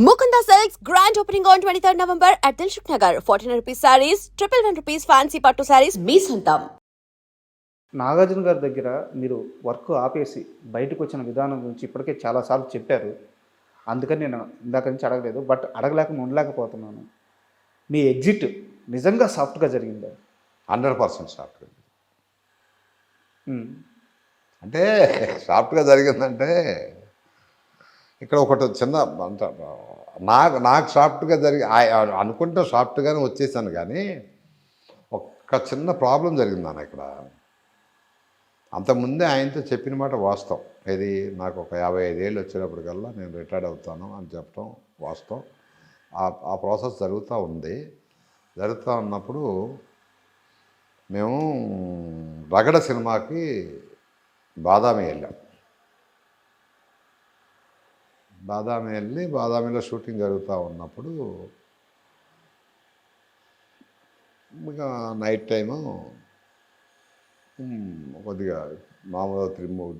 Mukunda Silks grand opening on 23rd November at Dilshuk Nagar. 1400 rupees sarees, 111 rupees fancy pattu sarees, మీ సొంతం. నాగార్జున గారి దగ్గర మీరు work ఆపేసి బయటకు వచ్చిన విధానం గురించి ఇప్పటికే చాలాసార్లు చెప్పారు. అందుకని నేను ఇందాక నుంచి అడగలేదు, బట్ అడగలేక ఉండలేకపోతున్నాను. మీ ఎగ్జిట్ నిజంగా సాఫ్ట్గా జరిగిందా? 100% సాఫ్ట్గా. అంటే సాఫ్ట్గా జరిగిందంటే ఇక్కడ ఒకటి చిన్న అంట నాకు సాఫ్ట్గా అనుకుంటే సాఫ్ట్గానే వచ్చేసాను, కానీ ఒక చిన్న ప్రాబ్లం జరిగింది నాన్న ఇక్కడ. అంతకుముందే ఆయనతో చెప్పిన మాట వాస్తవం. ఇది నాకు ఒక 55 ఏళ్ళు వచ్చేటప్పటికల్లా నేను రిటైర్డ్ అవుతాను అని చెప్పడం వాస్తవం. ఆ ప్రాసెస్ జరుగుతూ ఉంది. జరుగుతూ ఉన్నప్పుడు మేము రగడ సినిమాకి బాదామి వెళ్ళాం. బాదామి వెళ్ళి బాదామిలో షూటింగ్ జరుగుతూ ఉన్నప్పుడు ఇక నైట్ టైము కొద్దిగా మామూలుగా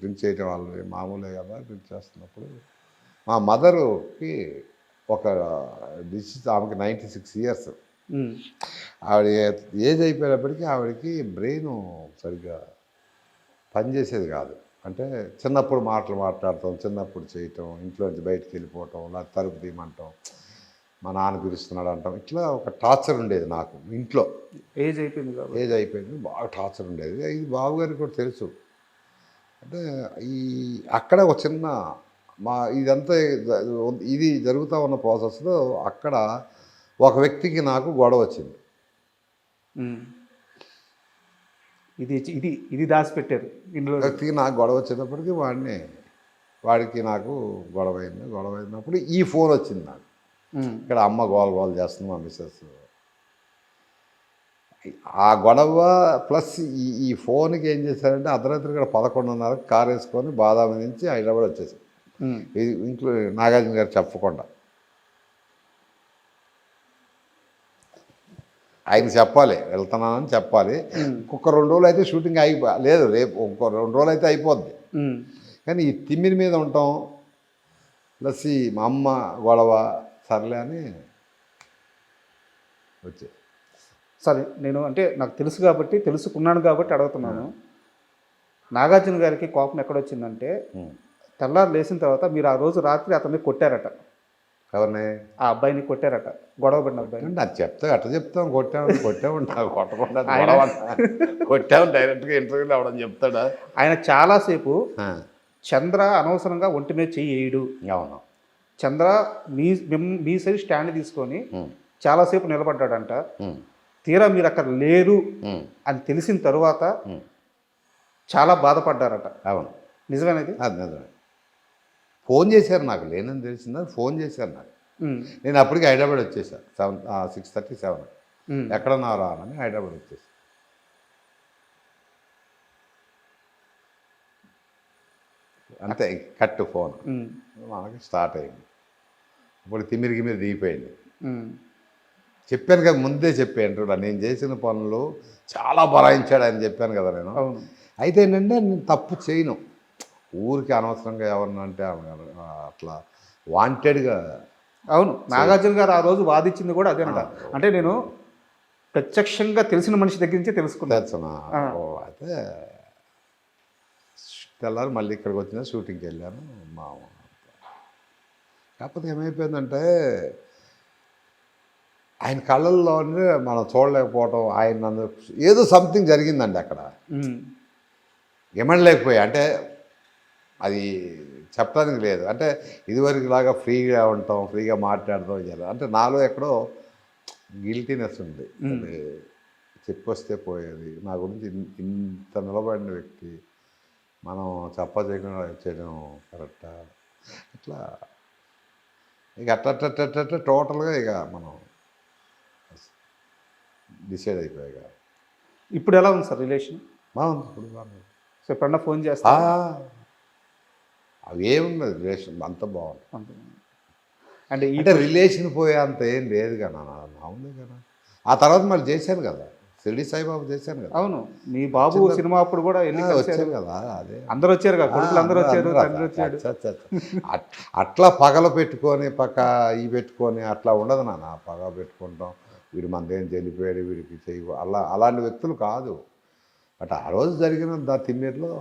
డ్రింక్ చేయటం వాళ్ళు మామూలే కదా. డ్రింక్ చేస్తున్నప్పుడు మా మదరుకి ఒక డిసీజ్, ఆమెకి 96 ఇయర్స్. ఆవిడ ఏజ్ అయిపోయినప్పటికీ ఆవిడకి బ్రెయిన్ సరిగ్గా పనిచేసేది కాదు. అంటే చిన్నప్పుడు మాటలు మాట్లాడటం, చిన్నప్పుడు చేయటం, ఇంట్లోంచి బయటికి వెళ్ళిపోవటం, లేదా తలుపు తీయమంటాం, మా నాన్న పిలుస్తున్నాడు అంటాం, ఇట్లా ఒక టార్చర్ ఉండేది నాకు ఇంట్లో. ఏజ్ అయిపోయింది బాగా టార్చర్ ఉండేది. ఇది బాబుగారికి కూడా తెలుసు. అంటే అక్కడ ఒక చిన్న ఇదంతా ఇది జరుగుతూ ఉన్న ప్రాసెస్లో అక్కడ ఒక వ్యక్తికి నాకు గొడవ వచ్చింది. ఇది దాచిపెట్టారు. ఇందులో వ్యక్తికి నాకు గొడవ వచ్చేటప్పటికి వాడికి నాకు గొడవ అయినప్పుడు ఈ ఫోన్ వచ్చింది నాకు. ఇక్కడ అమ్మ గోల చేస్తుంది, మా మిస్సెస్. ఆ గొడవ ప్లస్ ఈ ఫోన్కి ఏం చేశారంటే అర్ధరాత్రి ఇక్కడ 11:30 కారు వేసుకొని బాదామి నుంచి హైదరాబాద్ వచ్చేసాం. ఇది ఇంట్లో నాగార్జున గారు చెప్పకుండా. ఆయన చెప్పాలి, వెళ్తున్నానని చెప్పాలి. ఇంకొక 2 రోజులు అయితే షూటింగ్ లేదు, రేపు ఇంకో 2 రోజులు అయితే అయిపోద్ది. కానీ ఈ తిమ్మిరి మీద ఉంటాం ప్లస్ మా అమ్మ గొడవ, సర్లే అని వచ్చే. సరే, నేను అంటే నాకు తెలుసుకున్నాను కాబట్టి అడుగుతున్నాను. నాగార్జున గారికి కోపం ఎక్కడొచ్చిందంటే తెల్లారు లేచిన తర్వాత మీరు ఆ రోజు రాత్రి అతన్ని కొట్టారట. ఎవరిని? ఆ అబ్బాయిని కొట్టారట, గొడవ పడిన అబ్బాయిని. అది చెప్తే అట్లా చెప్తాం, కొట్టాము కొట్టకుండా కొట్టాము డైరెక్ట్గా ఇంటర్వ్యూలో అవడం చెప్తాడా? ఆయన చాలాసేపు చంద్ర అనవసరంగా ఒంటి మీద చెయ్యడు. అవును, చంద్ర మీ సైడ్ స్టాండ్ తీసుకొని చాలాసేపు నిలబడ్డాడంట. తీరా మీరు అక్కడ లేరు అని తెలిసిన తరువాత చాలా బాధపడ్డారట. అవును, నిజమేనది? అది నిజమే. ఫోన్ చేశారు నాకు, లేనని తెలిసిందా, ఫోన్ చేశారు నాకు. నేను అప్పటికి హైదరాబాద్ వచ్చేసాను. 6:37 ఎక్కడన్నా రానని హైదరాబాద్ వచ్చేసాను. అంతే, కట్టు ఫోన్ మనకి స్టార్ట్ అయింది. ఇప్పుడు తిమ్మిరికి మీరు దిగిపోయింది. చెప్పాను కదా, ముందే చెప్పాను నేను చేసిన పనులు చాలా బరాయించాడు అని చెప్పాను కదా నేను. అయితే ఏంటంటే నేను తప్పు చేయను, ఊరికి అనవసరంగా ఎవరినంటే అట్లా వాంటెడ్గా. అవును, నాగార్జున గారు ఆ రోజు వాదించింది కూడా అదేనట. అంటే నేను ప్రత్యక్షంగా తెలిసిన మనిషి దగ్గర నుంచే తెలుసుకున్నాను. అయితే తెల్లారు మళ్ళీ ఇక్కడికి వచ్చిన షూటింగ్కి వెళ్ళాను. కాకపోతే ఏమైపోయిందంటే ఆయన కళ్ళల్లోనే మనం చూడలేకపోవటం, ఆయన నన్ను ఏదో సంథింగ్ జరిగిందండి అక్కడ. ఏమనలేకపోయా, అంటే అది చెప్పడానికి లేదు. అంటే ఇదివరకు లాగా ఫ్రీగా ఉంటాం, ఫ్రీగా మాట్లాడతాం చేయాలి అంటే నాలో ఎక్కడో గిల్టీనెస్ ఉంది. అది చెప్పొస్తే పోయేది. నా గురించి ఇంత నిలబడిన వ్యక్తి మనం చెప్పచేయకుండా చేయడం కరెక్టా? ఇట్లా ఇక అట్ట టోటల్గా ఇక మనం డిసైడ్ అయిపోయాక. ఇప్పుడు ఎలా ఉంది సార్ రిలేషన్? బాగుంది, ఇప్పుడు బాగుంది. సో ఎప్పుడన్నా ఫోన్ చేస్తా? అవి ఏమున్నది, రిలేషన్ అంత బాగుంది. అంటే రిలేషన్ పోయే అంత ఏం లేదు కదా, మామూలే కదా. ఆ తర్వాత మళ్ళీ చేశాను కదా షిరిడి సాయిబాబా చేశాను కదా. అవును, మీ బాబు సినిమా అప్పుడు కూడా వెళ్ళి కలిశారు వచ్చాను కదా. అదే అందరూ వచ్చారు కదా, కొడుకులు అందరూ వచ్చారు, అందరూ తండ్రి వచ్చాడు. అట్లా పగలు పెట్టుకొని పెట్టుకొని అట్లా ఉండదు నాన్న. పగ పెట్టుకుంటాం, వీడు మనదేం చెల్లిపోయాడు, వీడికి చెయ్యి అలాంటి వ్యక్తులు కాదు. బట్ ఆ రోజు జరిగిన తిమ్మిరిలో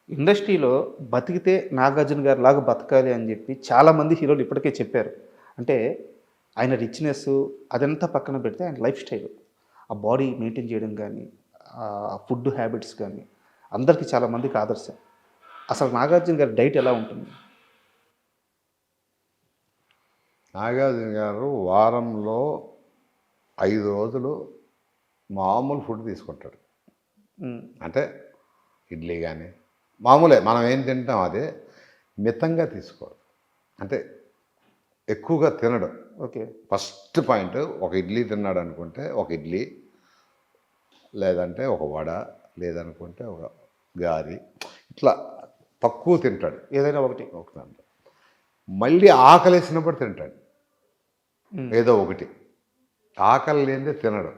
ఇండస్ట్రీలో బతికితే నాగార్జున గారి లాగా బతకాలి అని చెప్పి చాలామంది హీరోలు ఇప్పటికే చెప్పారు. అంటే ఆయన రిచ్నెస్ అదంతా పక్కన పెడితే ఆయన లైఫ్ స్టైల్, ఆ బాడీ మెయింటైన్ చేయడం కానీ, ఆ ఫుడ్ హ్యాబిట్స్ కానీ అందరికీ చాలామందికి ఆదర్శం. అసలు నాగార్జున గారి డైట్ ఎలా ఉంటుంది? నాగార్జున గారు వారంలో 5 రోజులు మామూలు ఫుడ్ తీసుకుంటాడు. అంటే ఇడ్లీ కానీ మామూలే, మనం ఏం తింటాం అదే, మితంగా తీసుకోవడం. అంటే ఎక్కువగా తినడం. ఓకే, ఫస్ట్ పాయింట్, ఒక ఇడ్లీ తిన్నాడు అనుకుంటే ఒక ఇడ్లీ, లేదంటే ఒక వడ, లేదనుకుంటే ఒక గారి, ఇట్లా తక్కువ తింటాడు. ఏదైనా ఒకటి దాంట్లో మళ్ళీ ఆకలేసినప్పుడు తింటాడు ఏదో ఒకటి. ఆకలి లేనిదే తినడు.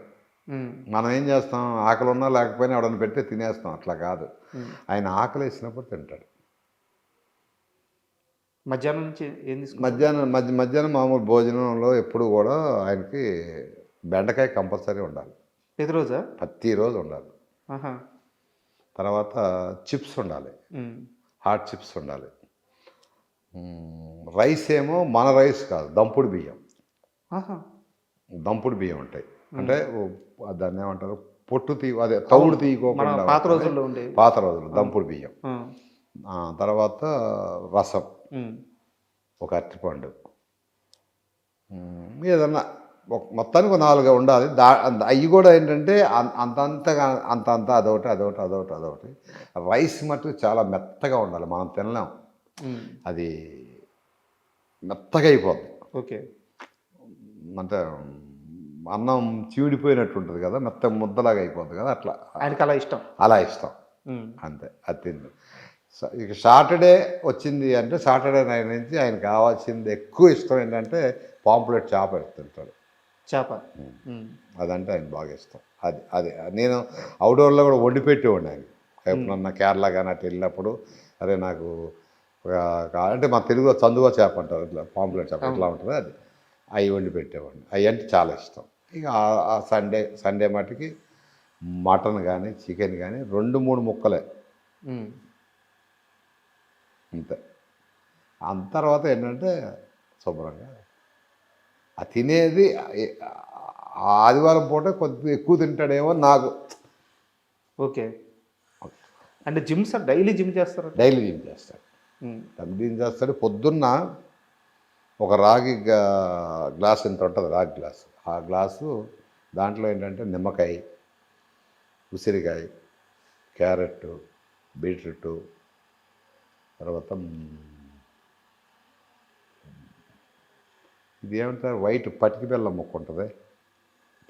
మనం ఏం చేస్తాం, ఆకలి ఉన్నా లేకపోయినా ఎవడన్నా పెడితే తినేస్తాం. అట్లా కాదు, ఆయన ఆకలి వేసినప్పుడు తింటాడు. మధ్యాహ్నం నుంచి ఏం తీసుకుంటారు? మధ్యాహ్నం మామూలు భోజనంలో ఎప్పుడు కూడా ఆయనకి బెండకాయ కంపల్సరీ ఉండాలి. ప్రతిరోజు ఉండాలి. తర్వాత చిప్స్ ఉండాలి, హాట్ చిప్స్ ఉండాలి. రైస్ ఏమో మన రైస్ కాదు, దంపుడు బియ్యం. దంపుడు బియ్యం ఉంటాయి. అంటే దాన్ని ఏమంటారు, పొట్టు అదే తౌడు తీయకోకుండా పాత రోజులు దంపుడు బియ్యం. తర్వాత రసం, ఒక అరటిపండు, ఏదన్నా మొత్తానికి 4 ఉండాలి. అవి కూడా ఏంటంటే అంత అదొకటి. రైస్ మటుకు చాలా మెత్తగా ఉండాలి, మనం తినలేం. అది మెత్తగా అయిపోద్ది. ఓకే, అంటే అన్నం చీడిపోయినట్టు ఉంటుంది కదా, మెత్త ముద్దలాగా అయిపోతుంది కదా, అట్లా ఆయనకి అలా ఇష్టం. అంతే, అది తింది. ఇక సాటర్డే వచ్చింది అంటే సాటర్డే నైట్ నుంచి ఆయన కావాల్సింది ఎక్కువ ఇష్టం ఏంటంటే పాంప్లెట్ చేప తింటాడు. అదంటే ఆయన బాగా ఇష్టం. అది నేను అవుట్డోర్లో కూడా వండి పెట్టేవాడిని ఆయన. ఎప్పుడన్నా కేరళ కానీ అటు వెళ్ళినప్పుడు, అరే నాకు అంటే మా తెలుగులో చందువ చేప అంటారు, ఇట్లా పాంప్లెట్ చేప ఎట్లా ఉంటుంది, అది అవి వండి పెట్టేవాడిని. అవి అంటే చాలా ఇష్టం. ఇక ఆ సండే మటుకి మటన్ కానీ చికెన్ కానీ 2-3 ముక్కలే అంతే. అంత తర్వాత ఏంటంటే శుభ్రంగా ఆ తినేది ఆదివారం పూట కొద్దిగా ఎక్కువ తింటాడేమో నాకు. ఓకే, అంటే డైలీ జిమ్ చేస్తారు? డైలీ జిమ్ చేస్తాడు. జిమ్ చేస్తాడు. పొద్దున్న ఒక రాగి గ్లాస్ ఎంత ఉంటుంది, రాగి గ్లాసు, ఆ గ్లాసు దాంట్లో ఏంటంటే నిమ్మకాయ, ఉసిరికాయ, క్యారెట్, బీట్రూట్, తర్వాత ఇది ఏమంటారు, వైట్ పటికి బెల్లం ముక్క ఉంటుంది,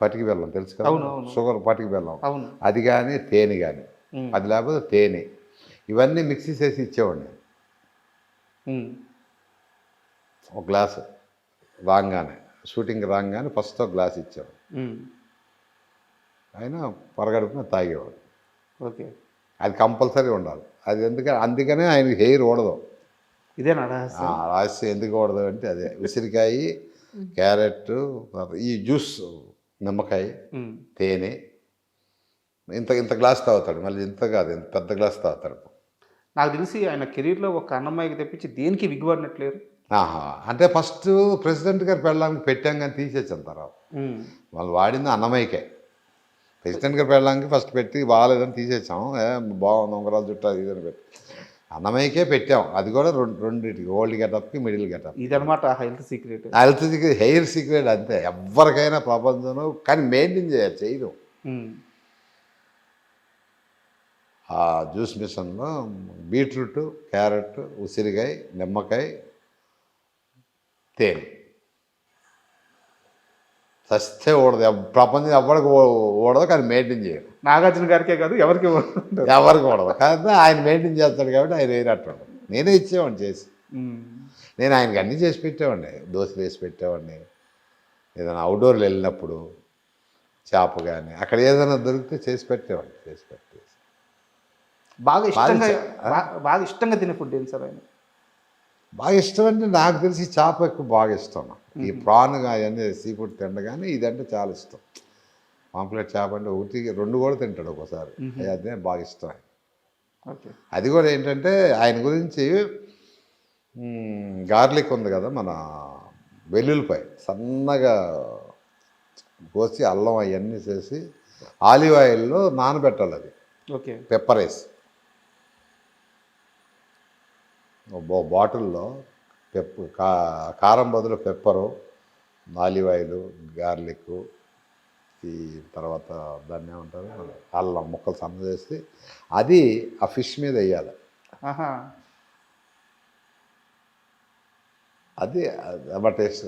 పటికి బెల్లం తెలుసు కదా, షుగర్ పటికి బెల్లం, అది కానీ తేనె కానీ, అది లేకపోతే తేనె, ఇవన్నీ మిక్సీ చేసి ఇచ్చేవాడిని. ఒక గ్లాసు రాగానే, షూటింగ్ రాగానే ఫస్ట్ ఒక గ్లాస్ ఇచ్చేవాడు. ఆయన పరగడుపున తాగేవాడు. ఓకే, అది కంపల్సరీ ఉండాలి. అది అందుకనే ఆయనకి హెయిర్ ఓడదు. ఇదేనా రహస్యం? ఎందుకు ఓడదు అంటే అదే, ఉసిరికాయ, క్యారెట్, ఈ జ్యూస్, నిమ్మకాయ, తేనె, ఇంత గ్లాస్ తాగుతాడు. మళ్ళీ ఇంత కాదు, ఇంత పెద్ద గ్లాస్ తాగుతాడు. నాకు తెలిసి ఆయన కెరీర్లో ఒక అన్నమ్మాయికి తెప్పించి దేనికి విగ్గుపడినట్లేరు. అంటే ఫస్ట్ ప్రెసిడెంట్ గారు పెళ్ళడానికి పెట్టాం కానీ తీసేసాం. తర్వాత వాళ్ళు వాడింది అన్నమయ్యకే. ప్రెసిడెంట్ గారు పెళ్ళడానికి ఫస్ట్ పెట్టి బాగాలేదని తీసేసాం. బాగుంది ఉంగరాలు చుట్టూ ఇదని పెట్టి అన్నమయ్యకే పెట్టాం. అది కూడా రెండింటికి, ఓల్డ్ గెటప్కి, మిడిల్ గెటప్. ఇదనమాట హెల్త్ సీక్రెట్. హెయిర్ సీక్రెట్ అంతే, ఎవరికైనా ప్రపంచంలో. కానీ మెయింటైన్ చేయాలి, చేయడం. ఆ జ్యూస్ మిషన్లో బీట్రూట్, క్యారెట్, ఉసిరికాయ, నిమ్మకాయ, తేనె సస్తే ఓడదు. ప్రపంచం ఎవరికి ఓడదు, కానీ మెయింటైన్ చేయరు. నాగార్జున గారికే కాదు, ఎవరికి ఓడదు. కానీ ఆయన మెయింటైన్ చేస్తాడు కాబట్టి ఆయన వేరేట్టు. నేనే ఇచ్చేవాడిని చేసి. నేను ఆయనకి అన్నీ చేసి పెట్టేవాడిని. దోశలు వేసి పెట్టేవాడిని. ఏదైనా అవుట్డోర్లు వెళ్ళినప్పుడు చేప కానీ అక్కడ ఏదైనా దొరికితే చేసి పెట్టేవాడిని, చేసి పెట్టేసి. బాగా ఇష్టంగా బాగా బాగా ఇష్టంగా తినే ఫుడ్ ఏంటి సార్ ఆయన? బాగా ఇష్టం అంటే నాకు తెలిసి చేప ఎక్కువ బాగా ఇష్టం నాకు. ఈ ప్రాన్గా అవన్నీ సీ ఫుడ్ తిండ కానీ ఇదంటే చాలా ఇష్టం. పాంప్లెట్ చేప అంటే 1, 2 కూడా తింటాడు ఒకసారి. అదే బాగా ఇష్టం ఆయన. ఓకే. అది కూడా ఏంటంటే ఆయన గురించి గార్లిక్ ఉంది కదా, మన వెల్లుల్లిపాయ సన్నగా కోసి అల్లం అవన్నీ చేసి ఆలివ్ ఆయిల్లో నానబెట్టాలి. అది ఓకే. పెప్పర్ వేసి బాటిల్లో కారం బదులు పెప్పరు, ఆలివ్ ఆయిల్, గార్లిక్, ఈ తర్వాత దాన్ని ఏమంటారు అల్లం ముక్కలు సన్న చేసి అది ఆ ఫిష్ మీద వేయాలి. ఆహా. అది టేస్ట్.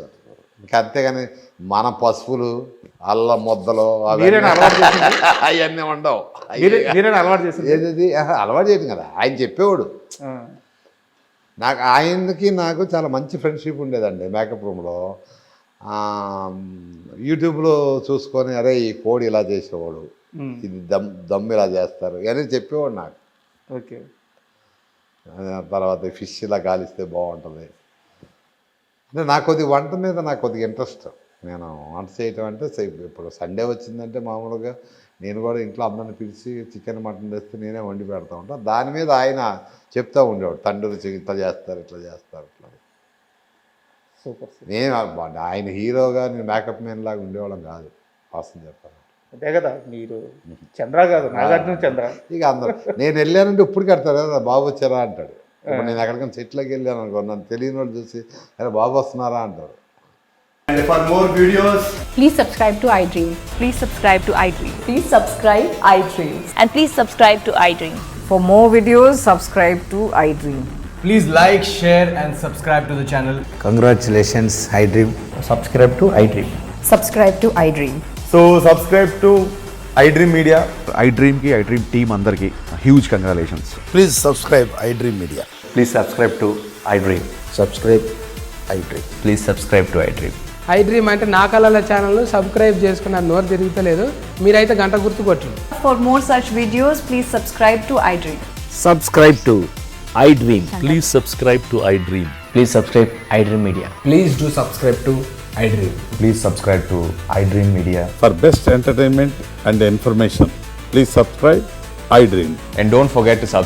ఇంకా అంతేగాని మన పసుపులు అల్లం ముద్దలు మీరేనా అలవాటు చేసింది? అవన్నీ ఉండవు. మీరేనా అలవాటు చేసింది? ఏది అలవాటు చేయడం కదా, ఆయన చెప్పేవాడు. నాకు ఆయనకి నాకు చాలా మంచి ఫ్రెండ్షిప్ ఉండేదండి మేకప్ రూమ్లో. యూట్యూబ్లో చూసుకొని అరే ఈ కోడి ఇలా చేసేవాడు, ఇది దమ్ ఇలా చేస్తారు అని చెప్పేవాడు నాకు. ఓకే. తర్వాత ఫిష్ ఇలా కాలిస్తే బాగుంటుంది అంటే నాకు కొద్దిగా వంట మీద నాకు కొద్దిగా ఇంట్రెస్ట్. నేను వంట చేయటం అంటే ఇప్పుడు సండే వచ్చిందంటే మామూలుగా నేను కూడా ఇంట్లో అందరిని పిలిచి చికెన్ మటన్ తెస్తే నేనే వండి పెడతా ఉంటాను. దాని మీద ఆయన చెప్తూ ఉండేవాడు, తండ్రి ఇట్లా చేస్తారు ఇట్లా చేస్తారు ఇట్లా. సూపర్. నేను ఆయన హీరోగా నేను మేకప్ మ్యాన్ లాగా ఉండేవాళ్ళం కాదు వాస్తవం చెప్పాలి. అదే కదా, మీరు చంద్ర కాదు నాగార్జున చంద్ర. ఇక అందరూ నేను వెళ్ళానంటే ఇప్పుడు కడతారు కదా బాబు వచ్చారా అంటాడు. ఇప్పుడు నేను ఎక్కడికైనా సెట్లోకి వెళ్ళాను అనుకో, నన్ను తెలియని వాళ్ళు చూసి అరే బాబు వస్తున్నారా అంటారు. And for more videos, Please subscribe to iDream. Please subscribe to iDream. Please subscribe iDream. And please subscribe to iDream. For more videos, subscribe to iDream. please like, share, and subscribe to the channel. Congratulations, iDream. Subscribe to iDream. Subscribe to iDream. So subscribe to iDream Media. iDream team అందరికి huge congratulations. Please subscribe iDream Media. Please subscribe to iDream. Subscribe iDream. Please subscribe to iDream. iDream అంటే నా కళల ఛానల్ను subscribe చేసుకున్న నోరు తిరుగుతలేదు, మీరైతే గంట గుర్తు కొట్టండి. For more such videos, please subscribe to iDream. Subscribe to iDream. Please subscribe to iDream. Please subscribe iDream Media. Please do subscribe to iDream. Please subscribe to iDream Media. For best entertainment and information, please subscribe iDream. And don't forget to subscribe